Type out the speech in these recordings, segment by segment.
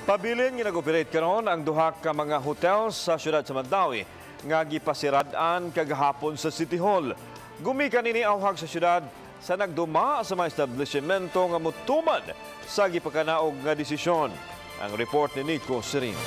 Pabilin nga nag-operate karon ang duha ka mga hotel sa siyudad sa Mandawi nga gipasirad-an kagahapon sa City Hall. Gumikan ini awhag sa siyudad sa nagduma sa mga establishmento nga mutuman sa gipakanaog nga desisyon. Ang report ni Nico Serino.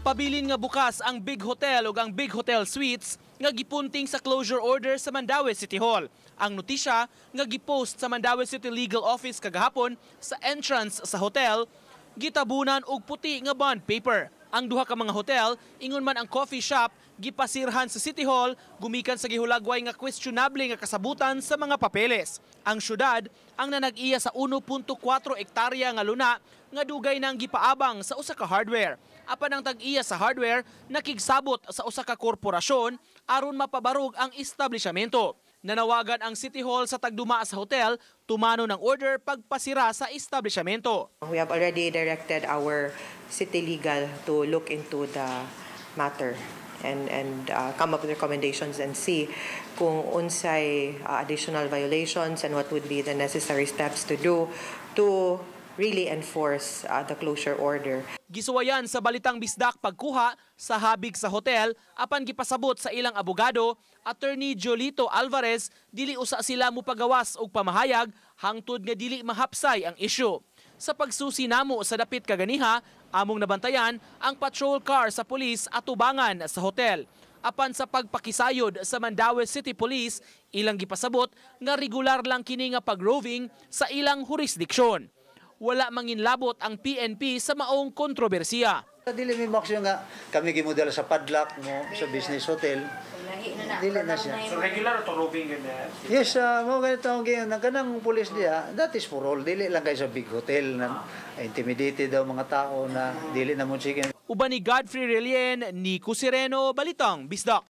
Pabilin nga bukas ang Big Hotel ug ang Big Hotel Suites nga gipunting sa closure order sa Mandawi City Hall. Ang notisya nga gipost sa Mandawi City Legal Office kagahapon sa entrance sa hotel, gitabunan og puti nga bond paper. Ang duha ka mga hotel, ingon man ang coffee shop, gipasirhan sa City Hall gumikan sa gihulagway nga questionable nga kasabutan sa mga papeles. Ang syudad ang nanag-iya sa 1.4 hektarya nga luna nga dugay nang gipaabang sa usa ka hardware. Apan ang tag-iya sa hardware nakigsabot sa usa ka korporasyon aron mapabarog ang establishmento. Nanawagan ang City Hall sa tagduma sa hotel tumano ng order pagpasira sa establishmento. We have already directed our city legal to look into the matter and come up with recommendations and see kung unsay additional violations and what would be the necessary steps to do to really enforce the closure order. Gisuwayan sa balitang bisdak pagkuha sa habig sa hotel apan gipasabot sa ilang abogado, Attorney Jolito Alvarez, dili usa sila mupagawas og pamahayag hangtod nga dili mahapsay ang isyu. Sa pagsusi namo sa dapit kaganiha, among nabantayan ang patrol car sa pulis atubangan sa hotel. Apan sa pagpakisayod sa Mandawi City Police, ilang gipasabot nga regular lang kini nga pag-roving sa ilang jurisdiksyon. Wala manginlabot ang PNP sa maong kontrobersiya. Dili mi maksyon nga kami gimodel sa padlock mo sa business hotel. Dili na siya. So regular to roving ganyan? Yes, mo ganito ang gayon. Kanang pulis diya, that is for all. Dili lang kayo sa big hotel na intimidated daw mga tao na dili na mo sige. Uban ni Godfrey Relien, Nico Sereno, Balitang Bisdak.